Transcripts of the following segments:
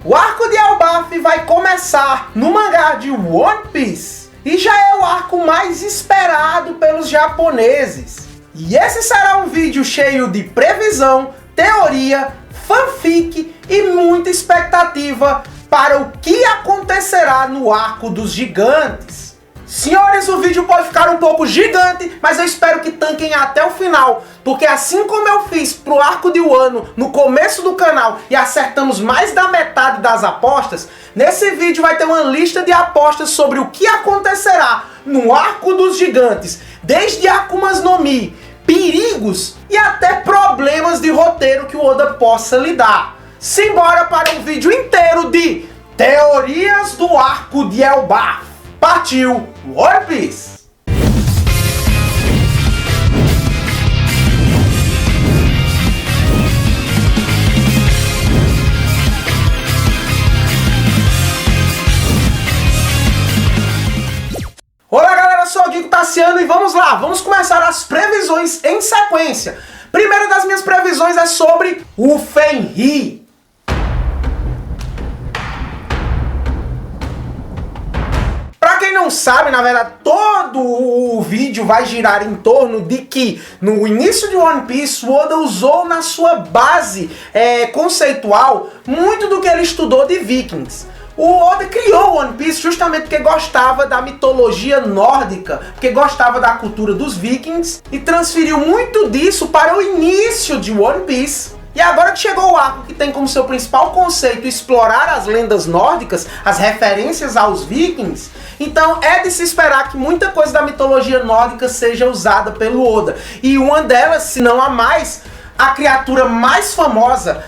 O arco de Elbaf vai começar no mangá de One Piece e já é o arco mais esperado pelos japoneses. E esse será um vídeo cheio de previsão, teoria, fanfic e muita expectativa para o que acontecerá no arco dos gigantes. Senhores, o vídeo pode ficar um pouco gigante, mas eu espero que tanquem até o final, porque assim como eu fiz pro arco de Wano no começo do canal e acertamos mais da metade das apostas, nesse vídeo vai ter uma lista de apostas sobre o que acontecerá no arco dos gigantes, desde Akumas no Mi, perigos e até problemas de roteiro que o Oda possa lidar. Simbora para um vídeo inteiro de teorias do arco de Elbaf. Partiu One Piece! Olá galera, sou o Guigo Tassiano e vamos lá, vamos começar as previsões em sequência. Primeira das minhas previsões é sobre o Fenri. Pra quem não sabe, na verdade, todo o vídeo vai girar em torno de que no início de One Piece, o Oda usou na sua base conceitual muito do que ele estudou de Vikings. O Oda criou One Piece justamente porque gostava da mitologia nórdica, porque gostava da cultura dos Vikings e transferiu muito disso para o início de One Piece. E agora que chegou o arco que tem como seu principal conceito explorar as lendas nórdicas, as referências aos Vikings, então é de se esperar que muita coisa da mitologia nórdica seja usada pelo Oda. E uma delas, se não a mais, a criatura mais famosa,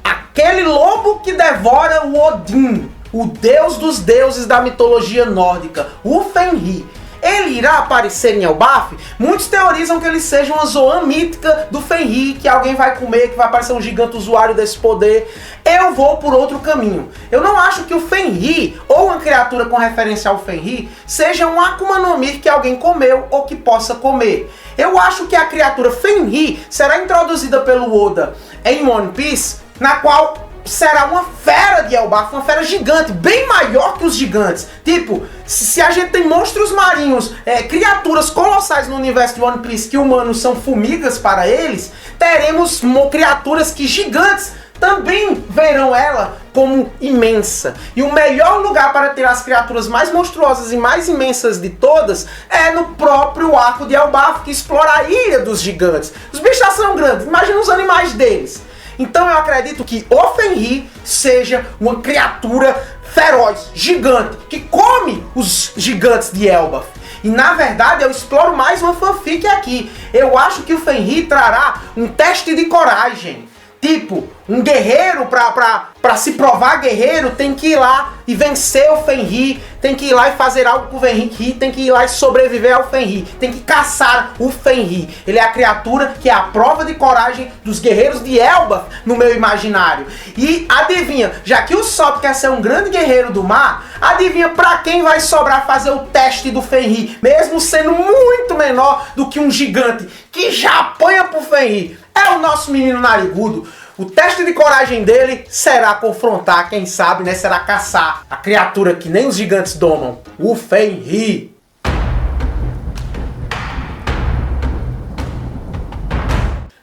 aquele lobo que devora o Odin, o deus dos deuses da mitologia nórdica, o Fenri. Ele irá aparecer em Elbaf? Muitos teorizam que ele seja uma Zoan mítica do Fenri, que alguém vai comer, que vai aparecer um gigante usuário desse poder. Eu vou por outro caminho. Eu não acho que o Fenri, ou uma criatura com referência ao Fenri, seja um Akuma no Mi que alguém comeu ou que possa comer. Eu acho que a criatura Fenri será introduzida pelo Oda em One Piece, na qual será uma fera de Elbaf, uma fera gigante, bem maior que os gigantes. Tipo, se a gente tem monstros marinhos, criaturas colossais no universo de One Piece, que humanos são formigas para eles, teremos criaturas que gigantes também verão ela como imensa. E o melhor lugar para ter as criaturas mais monstruosas e mais imensas de todas é no próprio arco de Elbaf, que explora a ilha dos gigantes. Os bichos já são grandes, imagina os animais deles. Então eu acredito que o Fenri seja uma criatura feroz, gigante, que come os gigantes de Elbaf. E na verdade eu exploro mais uma fanfic aqui. Eu acho que o Fenri trará um teste de coragem. Tipo, um guerreiro pra se provar guerreiro tem que ir lá e vencer o Fenri, tem que ir lá e fazer algo com o Fenri, tem que ir lá e sobreviver ao Fenri, tem que caçar o Fenri. Ele é a criatura que é a prova de coragem dos guerreiros de Elbaf no meu imaginário. E adivinha, já que o Sop quer ser um grande guerreiro do mar, adivinha pra quem vai sobrar fazer o teste do Fenri, mesmo sendo muito menor do que um gigante que já apanha pro Fenri? É o nosso menino narigudo. O teste de coragem dele será confrontar, quem sabe, né? Será caçar a criatura que nem os gigantes domam, o Fenri.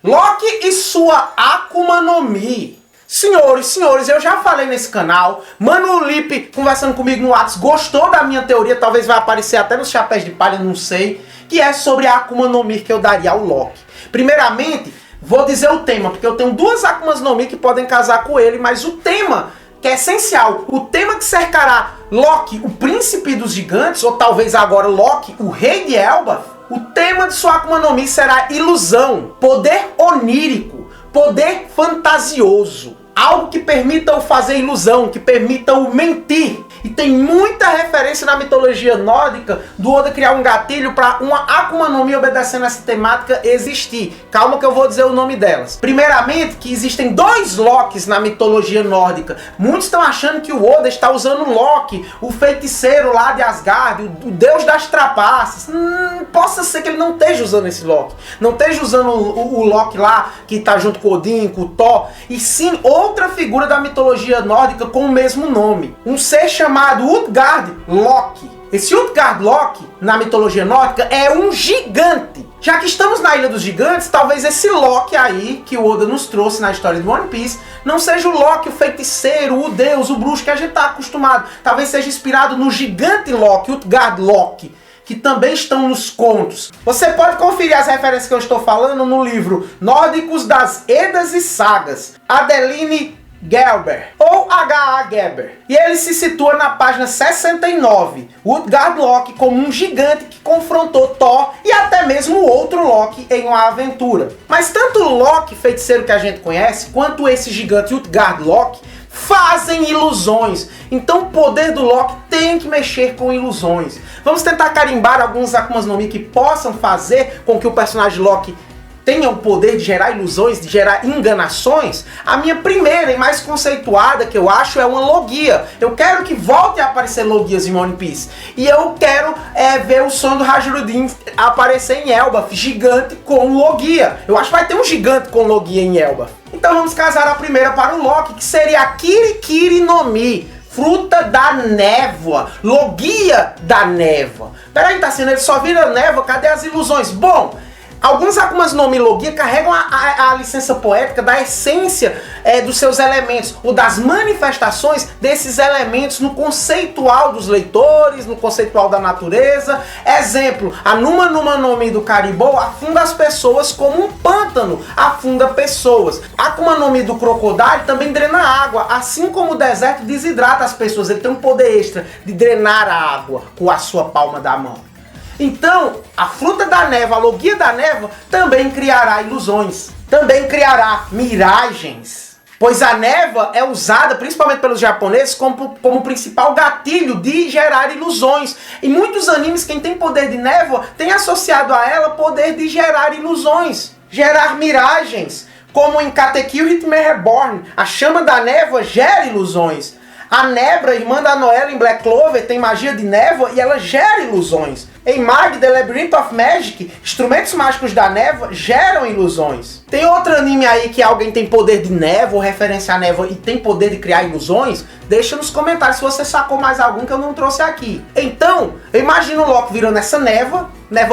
Loki e sua Akuma no Mi. Senhores, eu já falei nesse canal, Mano Lipe, conversando comigo no WhatsApp, gostou da minha teoria, talvez vai aparecer até nos chapéus de palha, não sei, que é sobre a Akuma no Mi que eu daria ao Loki. Primeiramente, vou dizer o tema, porque eu tenho duas Akumas no Mi que podem casar com ele, mas o tema que é essencial, o tema que cercará Loki, o príncipe dos gigantes, ou talvez agora Loki, o rei de Elbaf, o tema de sua Akuma no Mi será ilusão, poder onírico, poder fantasioso. Algo que permita-o fazer ilusão, que permita-o mentir. E tem muita referência na mitologia nórdica do Oda criar um gatilho para uma Akuma no Mi obedecendo essa temática existir. Calma que eu vou dizer o nome delas. Primeiramente, que existem 2 Lokis na mitologia nórdica. Muitos estão achando que o Oda está usando Loki, o feiticeiro lá de Asgard, o deus das trapaças. Possa ser que ele não esteja usando esse Loki. Não esteja usando o Loki lá, que está junto com Odin, com o Thor. E sim, outra figura da mitologia nórdica com o mesmo nome. Um ser chamado Utgard Loki. Esse Utgard Loki, na mitologia nórdica, é um gigante. Já que estamos na Ilha dos Gigantes, talvez esse Loki aí, que o Oda nos trouxe na história de One Piece, não seja o Loki, o feiticeiro, o deus, o bruxo que a gente está acostumado. Talvez seja inspirado no gigante Loki, Utgard Loki, que também estão nos contos. Você pode conferir as referências que eu estou falando no livro Nórdicos das Edas e Sagas, Adeline Gelber, ou H.A. Gelber. E ele se situa na página 69, Utgard Loki como um gigante que confrontou Thor e até mesmo outro Loki em uma aventura. Mas tanto o Loki, feiticeiro que a gente conhece, quanto esse gigante Utgard Loki fazem ilusões. Então o poder do Loki tem que mexer com ilusões. Vamos tentar carimbar alguns Akumas no Mi que possam fazer com que o personagem Loki tenha o poder de gerar ilusões, de gerar enganações. A minha primeira e mais conceituada que eu acho é uma Logia. Eu quero que volte a aparecer Logias em One Piece. E eu quero ver o som do Hajrudin aparecer em Elbaf, gigante com Logia. Eu acho que vai ter um gigante com Logia em Elbaf. Então vamos casar a primeira para o Loki, que seria a Kirikiri no Mi, fruta da névoa, Logia da névoa. Peraí, Tassino, ele só vira névoa, cadê as ilusões? Bom, alguns Akumas no Mi Logia carregam a licença poética da essência dos seus elementos, ou das manifestações desses elementos no conceitual dos leitores, no conceitual da natureza. Exemplo, a Numa Numa no Mi do Caribou afunda as pessoas como um pântano afunda pessoas. A Akuma no Mi do Crocodile também drena água, assim como o deserto desidrata as pessoas. Ele tem um poder extra de drenar a água com a sua palma da mão. Então, a fruta da névoa, a Logia da névoa, também criará ilusões. Também criará miragens. Pois a névoa é usada, principalmente pelos japoneses, como principal gatilho de gerar ilusões. Em muitos animes, quem tem poder de névoa tem associado a ela poder de gerar ilusões. Gerar miragens. Como em Katekyo Hitman Reborn, a chama da névoa gera ilusões. A Nebra, irmã da Noelle em Black Clover, tem magia de névoa e ela gera ilusões. Em Mag, The Labyrinth of Magic, instrumentos mágicos da névoa geram ilusões. Tem outro anime aí que alguém tem poder de névoa, ou referência à névoa, e tem poder de criar ilusões? Deixa nos comentários se você sacou mais algum que eu não trouxe aqui. Então, eu imagino o Loki virando essa névoa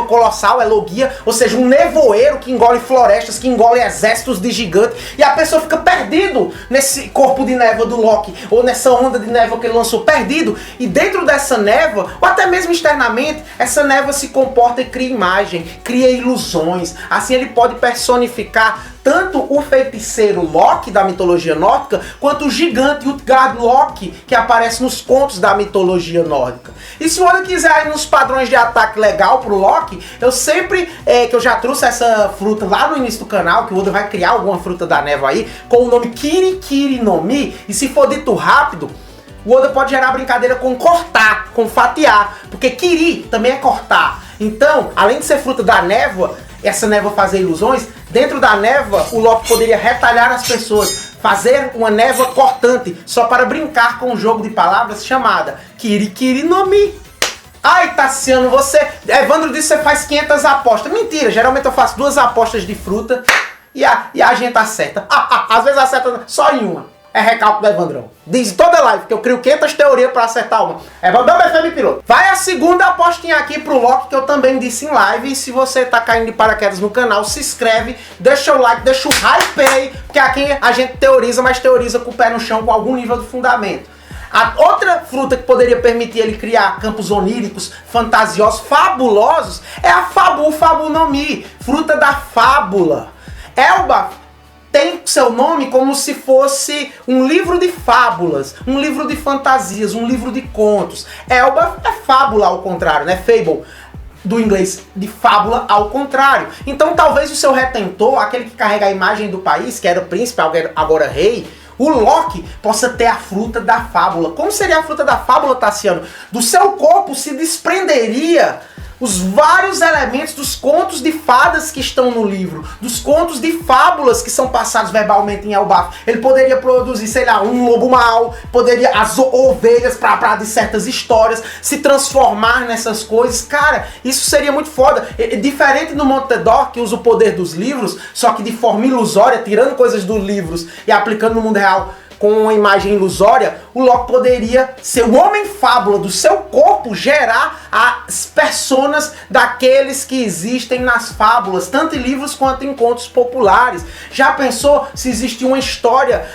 colossal, é Logia, ou seja, um nevoeiro que engole florestas, que engole exércitos de gigantes, e a pessoa fica perdido nesse corpo de névoa do Loki, ou nessa onda de névoa que ele lançou, perdido, e dentro dessa névoa, ou até mesmo externamente, essa névoa se comporta e cria imagem, cria ilusões. Assim ele pode personificar tanto o feiticeiro Loki da mitologia nórdica, quanto o gigante Utgard Loki que aparece nos contos da mitologia nórdica. E se o Oda quiser ir nos padrões de ataque legal pro Loki, eu sempre, que eu já trouxe essa fruta lá no início do canal, que o Oda vai criar alguma fruta da névoa aí, com o nome Kirikiri no Mi, e se for dito rápido, o Oda pode gerar brincadeira com cortar, com fatiar, porque Kiri também é cortar. Então, além de ser fruta da névoa, essa névoa fazer ilusões, dentro da névoa o Loki poderia retalhar as pessoas, fazer uma névoa cortante, só para brincar com um jogo de palavras chamada Kirikiri no Mi. Ai, Tassiano, Evandro disse que você faz 500 apostas. Mentira, geralmente eu faço 2 apostas de fruta e a gente acerta. Às vezes acerta só em uma. É recalque do Evandrão. Diz toda live que eu crio 500 teorias pra acertar uma. Evandrão BFM piloto. Vai a segunda apostinha aqui pro Loki que eu também disse em live. E se você tá caindo de paraquedas no canal, se inscreve, deixa o like, deixa o hype aí. Porque aqui a gente teoriza, mas teoriza com o pé no chão, com algum nível de fundamento. A outra fruta que poderia permitir ele criar campos oníricos, fantasiosos, fabulosos, é a Fabu no Mi, fruta da fábula. Elbaf tem seu nome como se fosse um livro de fábulas, um livro de fantasias, um livro de contos. Elbaf é fábula ao contrário, né? Fable, do inglês de fábula ao contrário. Então talvez o seu retentor, aquele que carrega a imagem do país, que era o príncipe, agora rei, o Loki possa ter a fruta da fábula. Como seria a fruta da fábula, Tassiano? Do seu corpo se desprenderia os vários elementos dos contos de fadas que estão no livro, dos contos de fábulas que são passados verbalmente em Elbaf. Ele poderia produzir, sei lá, um lobo mau, poderia as ovelhas para de certas histórias, se transformar nessas coisas. Cara, isso seria muito foda. Diferente do Montedor, que usa o poder dos livros, só que de forma ilusória, tirando coisas dos livros e aplicando no mundo real com uma imagem ilusória, o Loki poderia ser o homem-fábula do seu corpo, gerar as personas daqueles que existem nas fábulas, tanto em livros quanto em contos populares. Já pensou se existia uma história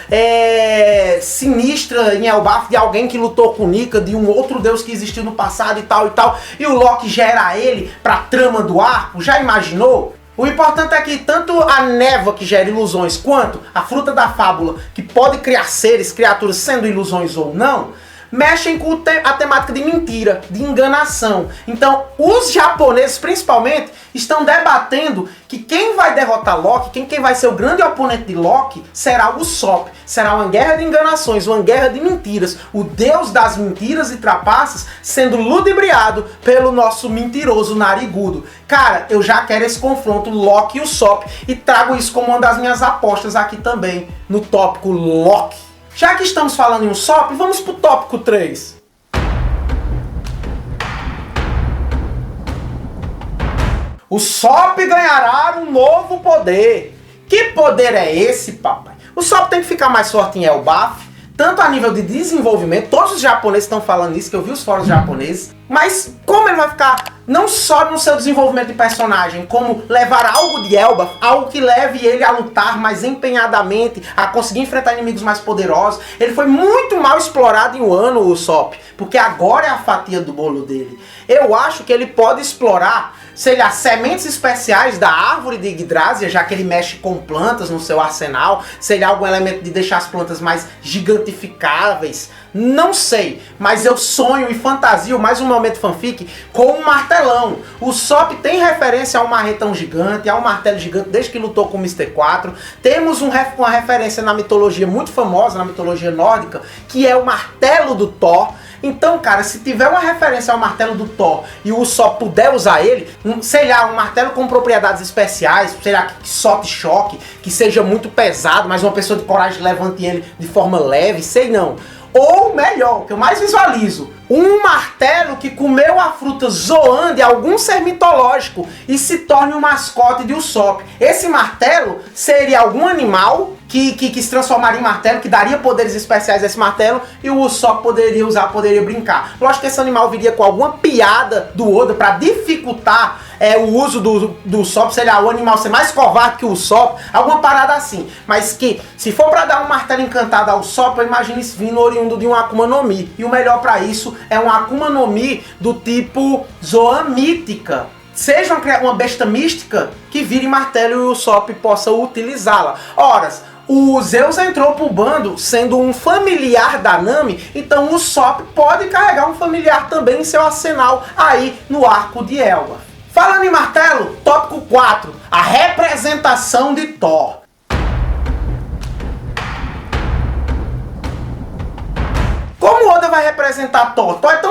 sinistra em Elbaf de alguém que lutou com Nika, de um outro deus que existiu no passado e tal, e o Loki gera ele pra trama do arco? Já imaginou? O importante é que tanto a névoa que gera ilusões, quanto a fruta da fábula, que pode criar seres, criaturas sendo ilusões ou não, mexem com a temática de mentira, de enganação. Então, os japoneses, principalmente, estão debatendo que quem vai derrotar Loki, quem vai ser o grande oponente de Loki, será o Usopp. Será uma guerra de enganações, uma guerra de mentiras. O deus das mentiras e trapaças sendo ludibriado pelo nosso mentiroso narigudo. Cara, eu já quero esse confronto Loki e Usopp e trago isso como uma das minhas apostas aqui também, no tópico Loki. Já que estamos falando em Usopp, vamos pro tópico 3. Usopp ganhará um novo poder. Que poder é esse, papai? Usopp tem que ficar mais forte em Elbaf, tanto a nível de desenvolvimento, todos os japoneses estão falando isso, que eu vi os fóruns japoneses, mas como ele vai ficar não só no seu desenvolvimento de personagem, como levar algo de Elbaf, algo que leve ele a lutar mais empenhadamente, a conseguir enfrentar inimigos mais poderosos. Ele foi muito mal explorado em Wano, o Usopp, porque agora é a fatia do bolo dele. Eu acho que ele pode explorar, sei lá, sementes especiais da árvore de Yggdrasil, já que ele mexe com plantas no seu arsenal, sei lá, algum elemento de deixar as plantas mais gigantificáveis. Não sei, mas eu sonho e fantasio, mais um momento fanfic, com um martelão. O Usopp tem referência a um marretão gigante, a um martelo gigante desde que lutou com o Mr. 4. Temos uma referência na mitologia muito famosa, na mitologia nórdica, que é o martelo do Thor. Então, cara, se tiver uma referência ao martelo do Thor e o Usopp puder usar ele, sei lá, um martelo com propriedades especiais, sei lá, que solte choque, que seja muito pesado, mas uma pessoa de coragem levante ele de forma leve, sei não. Ou melhor, o que eu mais visualizo, um martelo que comeu a fruta Zoan de algum ser mitológico e se torne um mascote de Usopp. Esse martelo seria algum animal que se transformaria em martelo, que daria poderes especiais a esse martelo, e o Usopp poderia usar, poderia brincar. Lógico que esse animal viria com alguma piada do Oda para dificultar o uso do Usopp, sei lá, o animal ser mais covarde que o Usopp, alguma parada assim. Mas que, se for para dar um martelo encantado ao Usopp, eu imagino isso vindo oriundo de um Akuma no Mi. E o melhor para isso é um Akuma no Mi do tipo Zoan mítica. Seja uma besta mística que vire martelo e o Usopp possa utilizá-la. Ora, o Zeus entrou pro bando sendo um familiar da Nami, então o Usopp pode carregar um familiar também em seu arsenal aí no arco de Elbaf. Falando em martelo, tópico 4, a representação de Thor. Como Oda vai representar Thor? Thor é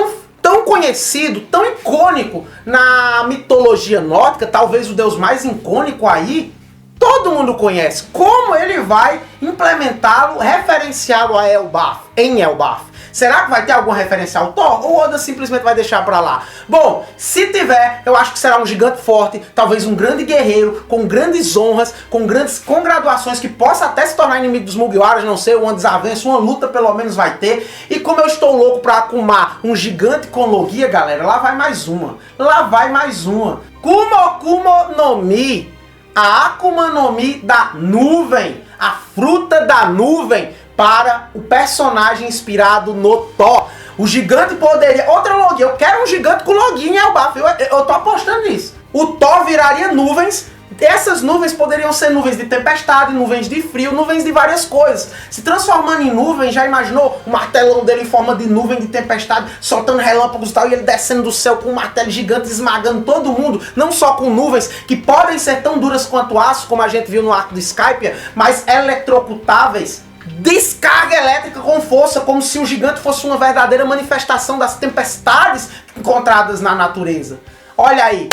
tão conhecido, tão icônico na mitologia nórdica, talvez o deus mais icônico aí, todo mundo conhece. Como ele vai implementá-lo, referenciá-lo a Elbaf, em Elbaf? Será que vai ter algum referencial ao Thor? Ou Oda simplesmente vai deixar pra lá? Bom, se tiver, eu acho que será um gigante forte, talvez um grande guerreiro, com grandes honras, com grandes congraduações, que possa até se tornar inimigo dos Mugiwaras, não sei, uma desavença, uma luta pelo menos vai ter. E como eu estou louco pra Akumar um gigante com Logia, galera, lá vai mais uma. Lá vai mais uma. Kumo no Mi, a Akuma no Mi da nuvem, a fruta da nuvem, para o personagem inspirado no Thor. O gigante poderia... Outra Logia, eu quero um gigante com Logia em Elbaf, eu tô apostando nisso. O Thor viraria nuvens, essas nuvens poderiam ser nuvens de tempestade, nuvens de frio, nuvens de várias coisas. Se transformando em nuvem, já imaginou o martelão dele em forma de nuvem de tempestade, soltando relâmpagos e tal, e ele descendo do céu com um martelo gigante, esmagando todo mundo, não só com nuvens, que podem ser tão duras quanto aço, como a gente viu no arco de Skypiea, mas eletrocutáveis. descarga elétrica com força, como se o gigante fosse uma verdadeira manifestação das tempestades encontradas na natureza. Olha aí,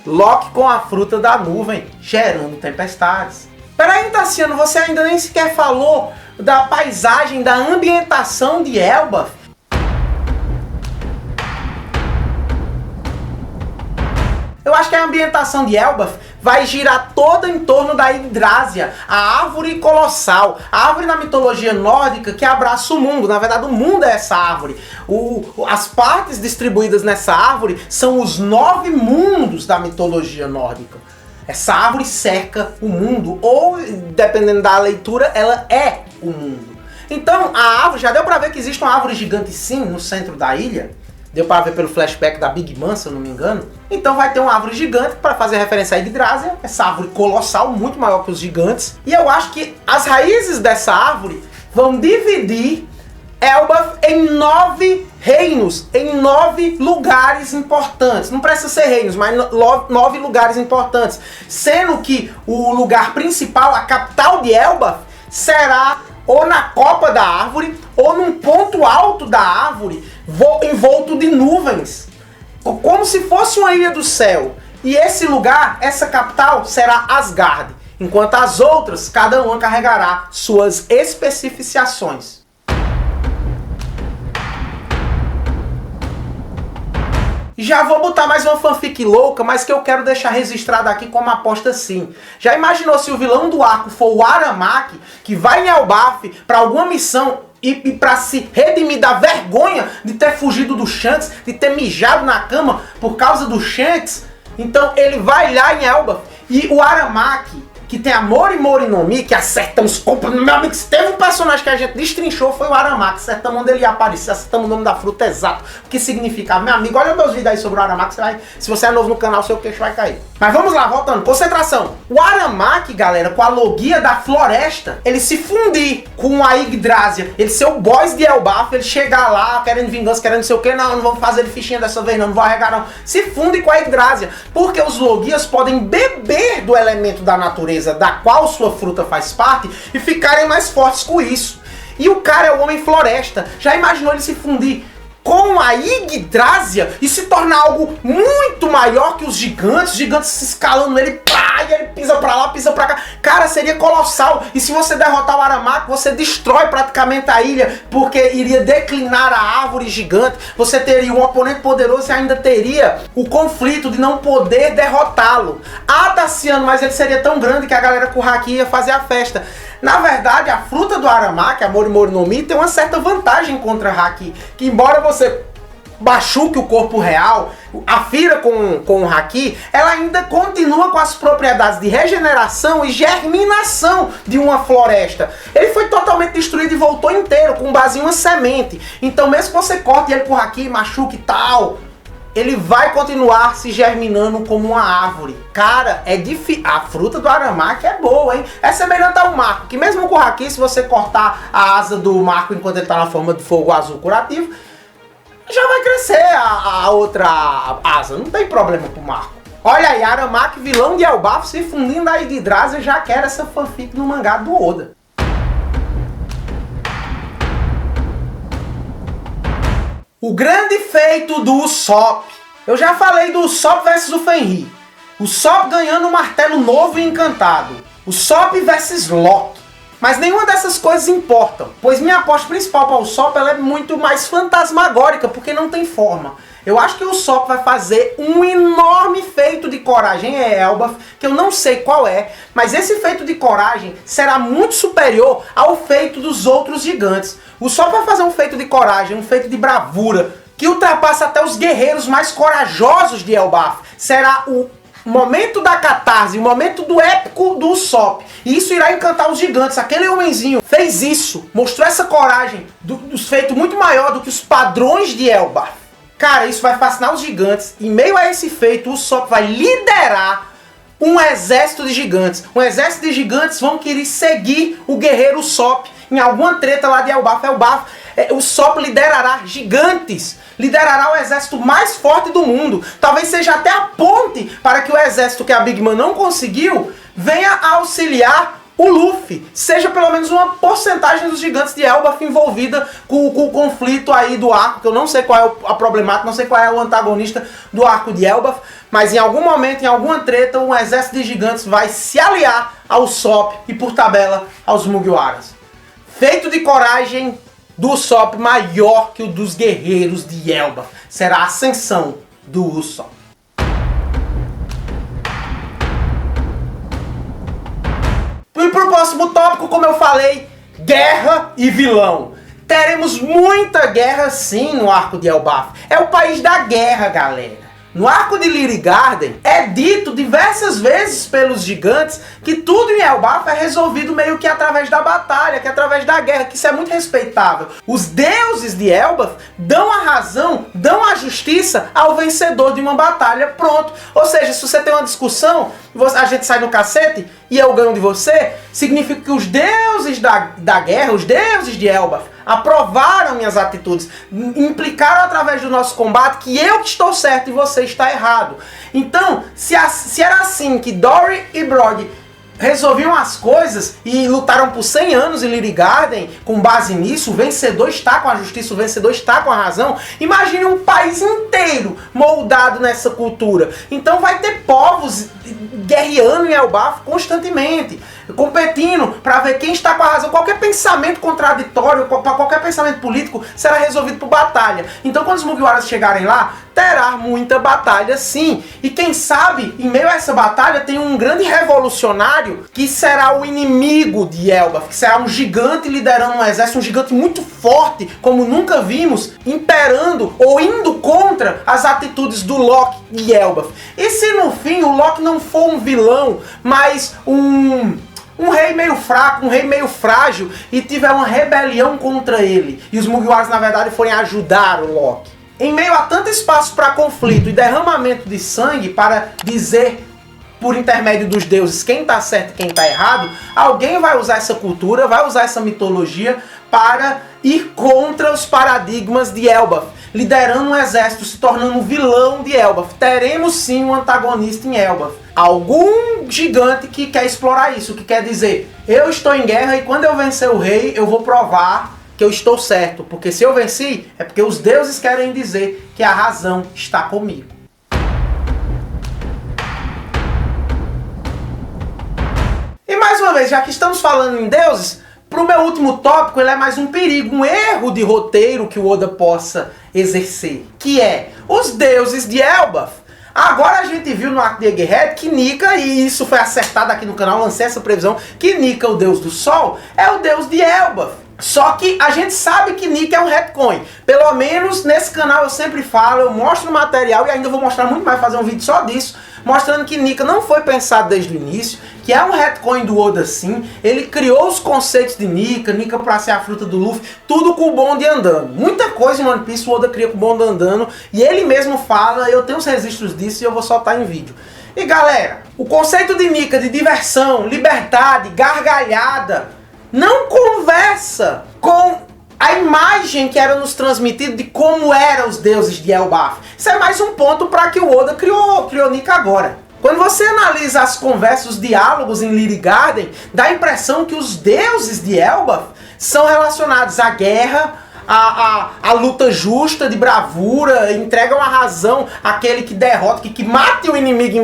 Loki com a fruta da nuvem, gerando tempestades. Peraí, Tassiano, você ainda nem sequer falou da paisagem, da ambientação de Elbaf. Eu acho que a ambientação de Elbaf vai girar toda em torno da Yggdrasil, a árvore colossal, a árvore na mitologia nórdica que abraça o mundo. Na verdade, o mundo é essa árvore. As partes distribuídas nessa árvore são os 9 mundos da mitologia nórdica. Essa árvore cerca o mundo, ou, dependendo da leitura, ela é o mundo. Então, a árvore, já deu pra ver que existe uma árvore gigante sim no centro da ilha. Deu pra ver pelo flashback da Big Man, se eu não me engano. Então vai ter uma árvore gigante para fazer referência à Yggdrasil, essa árvore colossal, muito maior que os gigantes. E eu acho que as raízes dessa árvore vão dividir Elbaf em 9 reinos, em 9 lugares importantes. Não precisa ser reinos, mas 9 lugares importantes. Sendo que o lugar principal, a capital de Elbaf, será ou na copa da árvore, ou num ponto alto da árvore, envolto de nuvens. Como se fosse uma ilha do céu. E esse lugar, essa capital, será Asgard. Enquanto as outras, cada uma carregará suas especificações. Já vou botar mais uma fanfic louca, mas que eu quero deixar registrado aqui como aposta sim. Já imaginou se o vilão do arco for o Aramaki, que vai em Elbaf para alguma missão e para se redimir da vergonha de ter fugido do Shanks, de ter mijado na cama por causa do Shanks? Então ele vai lá em Elbaf e o Aramaki, que tem a Mori Mori no Mi, que acerta os compras. Meu amigo, se teve um personagem que a gente destrinchou, foi o Aramaki. Acertamos onde ele ia aparecer, acertamos o nome da fruta exato, o que significava. Meu amigo, olha meus vídeos aí sobre o Aramaki, se você é novo no canal, seu queixo vai cair. Mas vamos lá, voltando, concentração. O Aramaki, galera, com a logia da floresta, ele se fundir com a Yggdrasil, ele ser o boss de Elbaf, ele chegar lá, querendo vingança, querendo não sei o que, não vamos fazer ele fichinha dessa vez, não vou arregar não. Se funde com a Yggdrasil, porque os logias podem beber do elemento da natureza da qual sua fruta faz parte e ficarem mais fortes com isso. E o cara é o homem floresta. Já imaginou ele se fundir com a Yggdrasil e se tornar algo muito maior que os gigantes se escalando nele, pá, e ele pisa pra lá, pisa pra cá. Cara, seria colossal. E se você derrotar o Aramaki, você destrói praticamente a ilha, porque iria declinar a árvore gigante. Você teria um oponente poderoso e ainda teria o conflito de não poder derrotá-lo. Ah, Tassiano, mas ele seria tão grande que a galera com o Haki ia fazer a festa. Na verdade, a fruta do Aramaki, a Mori Mori no Mi, tem uma certa vantagem contra a Haki, que embora você machuque o corpo real, afira com o Haki, ela ainda continua com as propriedades de regeneração e germinação de uma floresta. Ele foi totalmente destruído e voltou inteiro, com base em uma semente. Então mesmo que você corte ele com o Haki, machuque e tal, ele vai continuar se germinando como uma árvore. Cara, é difícil. A fruta do Aramaki é boa, hein? É semelhante ao Marco, que mesmo com o Haki, se você cortar a asa do Marco enquanto ele tá na forma de fogo azul curativo, já vai crescer a outra asa. Não tem problema pro Marco. Olha aí, Aramaki, vilão de Elbaf, se fundindo a Yggdrasil, já quer essa fanfic no mangá do Oda. O grande feito do Usopp. Eu já falei do Usopp versus o Fenrir. Usopp ganhando um martelo novo e encantado. Usopp versus Loki. Mas nenhuma dessas coisas importam, pois minha aposta principal para o Usopp ela é muito mais fantasmagórica, porque não tem forma. Eu acho que o Usopp vai fazer um enorme feito de coragem em Elbaf, que eu não sei qual é, mas esse feito de coragem será muito superior ao feito dos outros gigantes. O Usopp vai fazer um feito de coragem, um feito de bravura, que ultrapassa até os guerreiros mais corajosos de Elbaf. Será o momento da catarse, o momento do épico do Usopp. E isso irá encantar os gigantes. Aquele homenzinho fez isso, mostrou essa coragem, dos feitos muito maior do que os padrões de Elbaf. Cara, isso vai fascinar os gigantes. Em meio a esse feito, o Usopp vai liderar um exército de gigantes. Um exército de gigantes vão querer seguir o guerreiro Usopp em alguma treta lá de Elbaf. O Usopp liderará gigantes. Liderará o exército mais forte do mundo. Talvez seja até a ponte para que o exército que a Big Man não conseguiu venha auxiliar o Luffy seja pelo menos uma porcentagem dos gigantes de Elbaf envolvida com o conflito aí do arco, que eu não sei qual é a problemática, não sei qual é o antagonista do arco de Elbaf, mas em algum momento, em alguma treta, um exército de gigantes vai se aliar ao Usopp e, por tabela, aos Mugiwaras. Feito de coragem do Usopp maior que o dos guerreiros de Elbaf. Será a ascensão do Usopp. E pro próximo tópico, como eu falei, guerra e vilão. Teremos muita guerra sim no arco de Elbaf. É o país da guerra, galera. No arco de Lyria Garden, é dito diversas vezes pelos gigantes que tudo em Elbaf é resolvido meio que através da batalha, que é através da guerra, que isso é muito respeitável. Os deuses de Elbaf dão a razão, dão a justiça ao vencedor de uma batalha, pronto. Ou seja, se você tem uma discussão, a gente sai no cacete e eu ganho de você, significa que os deuses da guerra, os deuses de Elbaf, aprovaram minhas atitudes, implicaram através do nosso combate que eu que estou certo e você está errado. Então, se era assim que Dory e Brog resolviam as coisas e lutaram por 100 anos em Lyria Garden, com base nisso, o vencedor está com a justiça, o vencedor está com a razão. Imagine um país inteiro moldado nessa cultura. Então vai ter povos guerreando em Elbaf constantemente, competindo para ver quem está com a razão. Qualquer pensamento contraditório, qualquer pensamento político será resolvido por batalha. Então quando os Mugiwaras chegarem lá, terá muita batalha sim. E quem sabe, em meio a essa batalha, tem um grande revolucionário que será o inimigo de Elbaf, que será um gigante liderando um exército, um gigante muito forte, como nunca vimos, imperando ou indo contra as atitudes do Loki e Elbaf. E se no fim o Loki não for um vilão, mas um rei meio fraco, um rei meio frágil, e tiver uma rebelião contra ele, e os Mugiwaras na verdade forem ajudar o Loki, em meio a tanto espaço para conflito e derramamento de sangue para dizer por intermédio dos deuses quem está certo e quem está errado, alguém vai usar essa cultura, vai usar essa mitologia para ir contra os paradigmas de Elbaf, liderando um exército, se tornando um vilão de Elbaf. Teremos sim um antagonista em Elbaf. Algum gigante que quer explorar isso, que quer dizer, eu estou em guerra e quando eu vencer o rei, eu vou provar que eu estou certo. Porque se eu venci, é porque os deuses querem dizer que a razão está comigo. E mais uma vez, já que estamos falando em deuses, para o meu último tópico, ele é mais um perigo, um erro de roteiro que o Oda possa exercer, que é os deuses de Elbaf. Agora a gente viu no arco de Egghead que Nika, e isso foi acertado aqui no canal, lancei essa previsão, que Nika, o deus do sol, é o deus de Elbaf. Só que a gente sabe que Nika é um retcon. Pelo menos nesse canal eu sempre falo, eu mostro o material e ainda vou mostrar muito mais, fazer um vídeo só disso, mostrando que Nika não foi pensado desde o início, que é um retcon do Oda sim. Ele criou os conceitos de Nika pra ser a fruta do Luffy, tudo com o bonde andando. Muita coisa em One Piece o Oda cria com o bonde andando, e ele mesmo fala, eu tenho os registros disso e eu vou soltar em vídeo. E galera, o conceito de Nika de diversão, liberdade, gargalhada, não conversa com a imagem que era nos transmitida de como eram os deuses de Elbaf. Isso é mais um ponto para que o Oda criou Nika agora. Quando você analisa as conversas, os diálogos em Lyria Garden, dá a impressão que os deuses de Elbaf são relacionados à guerra, a luta justa, de bravura, entregam a razão àquele que derrota, que mata o inimigo,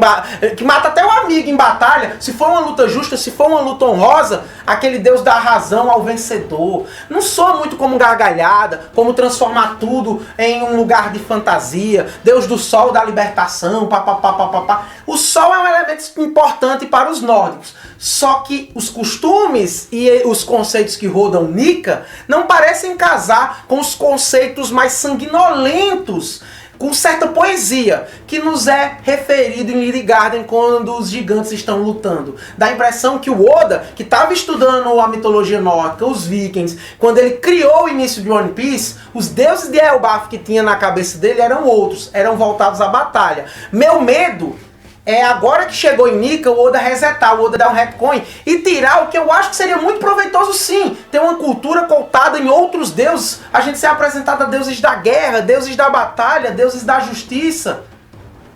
que mata até o amigo em batalha. Se for uma luta justa, se for uma luta honrosa, aquele Deus dá razão ao vencedor. Não soa muito como gargalhada, como transformar tudo em um lugar de fantasia. Deus do sol, da libertação, papapá. O sol é um elemento importante para os nórdicos. Só que os costumes e os conceitos que rodam Nika não parecem casar com os conceitos mais sanguinolentos, com certa poesia, que nos é referido em Lyria Garden quando os gigantes estão lutando. Dá a impressão que o Oda, que estava estudando a mitologia nórdica, os vikings, quando ele criou o início de One Piece, os deuses de Elbaf que tinha na cabeça dele eram outros, eram voltados à batalha. Meu medo é agora que chegou em Nika, o Oda resetar, o Oda dar um retcon e tirar o que eu acho que seria muito proveitoso sim. Ter uma cultura coltada em outros deuses, a gente ser apresentado a deuses da guerra, deuses da batalha, deuses da justiça.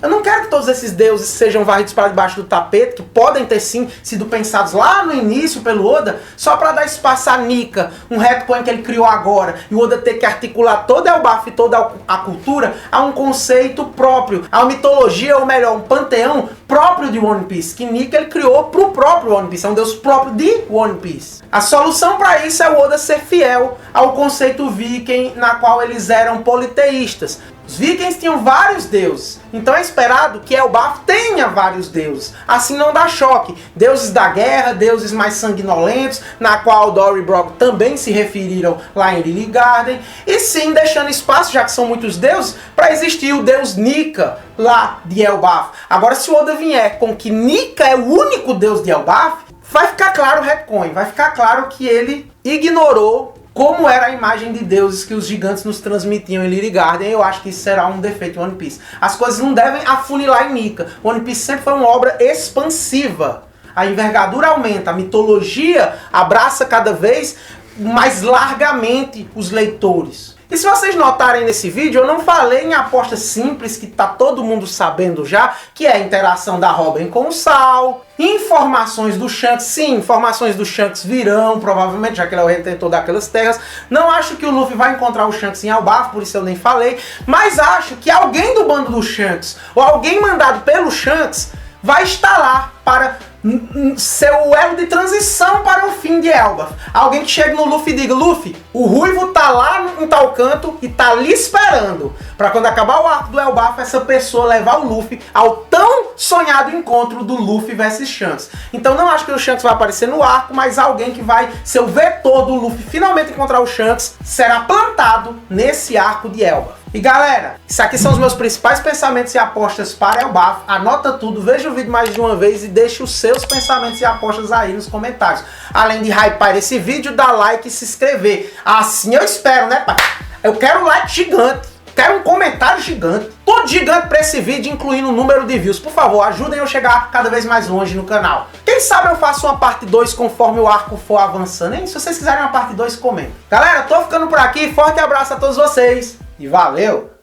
Eu não quero que todos esses deuses sejam varridos para debaixo do tapete, que podem ter sim sido pensados lá no início pelo Oda, só para dar espaço a Nika, um retcon que ele criou agora, e o Oda ter que articular todo Elbaf e toda a cultura a um conceito próprio, a uma mitologia, ou melhor, um panteão próprio de One Piece, que Nika ele criou pro próprio One Piece, é um deus próprio de One Piece. A solução para isso é o Oda ser fiel ao conceito viking, na qual eles eram politeístas. Os vikings tinham vários deuses, então é esperado que Elbaf tenha vários deuses. Assim não dá choque. Deuses da guerra, deuses mais sanguinolentos, na qual Dory e Brock também se referiram lá em Lily Garden. E sim, deixando espaço, já que são muitos deuses, para existir o deus Nika lá de Elbaf. Agora, se o Oda vier com que Nika é o único deus de Elbaf, vai ficar claro o retcon, vai ficar claro que ele ignorou como era a imagem de deuses que os gigantes nos transmitiam em Lily Garden. Eu acho que isso será um defeito em One Piece. As coisas não devem afunilar em Nika. One Piece sempre foi uma obra expansiva. A envergadura aumenta, a mitologia abraça cada vez mais largamente os leitores. E se vocês notarem nesse vídeo, eu não falei em aposta simples, que tá todo mundo sabendo já, que é a interação da Robin com o Sal, informações do Shanks. Sim, informações do Shanks virão, provavelmente, já que ele é o retentor daquelas terras. Não acho que o Luffy vai encontrar o Shanks em Elbaf, por isso eu nem falei, mas acho que alguém do bando do Shanks, ou alguém mandado pelo Shanks, vai estar lá para ser o elo de transição para o fim de Elbaf. Alguém que chegue no Luffy e diga: Luffy, o Ruivo tá lá em tal canto e tá ali esperando, para quando acabar o arco do Elbaf, essa pessoa levar o Luffy ao tão sonhado encontro do Luffy versus Shanks. Então não acho que o Shanks vai aparecer no arco, mas alguém que vai ser o vetor do Luffy finalmente encontrar o Shanks será plantado nesse arco de Elbaf. E galera, isso aqui são os meus principais pensamentos e apostas para Elbaf. Anota tudo, veja o vídeo mais de uma vez e deixe os seus pensamentos e apostas aí nos comentários. Além de hypar esse vídeo, dar like e se inscrever. Assim eu espero, né, pai? Eu quero um like gigante, quero um comentário gigante, tudo gigante para esse vídeo, incluindo o número de views. Por favor, ajudem eu a chegar cada vez mais longe no canal. Quem sabe eu faço uma parte 2 conforme o arco for avançando, hein? Se vocês quiserem uma parte 2, comentem. Galera, tô ficando por aqui. Forte abraço a todos vocês e valeu!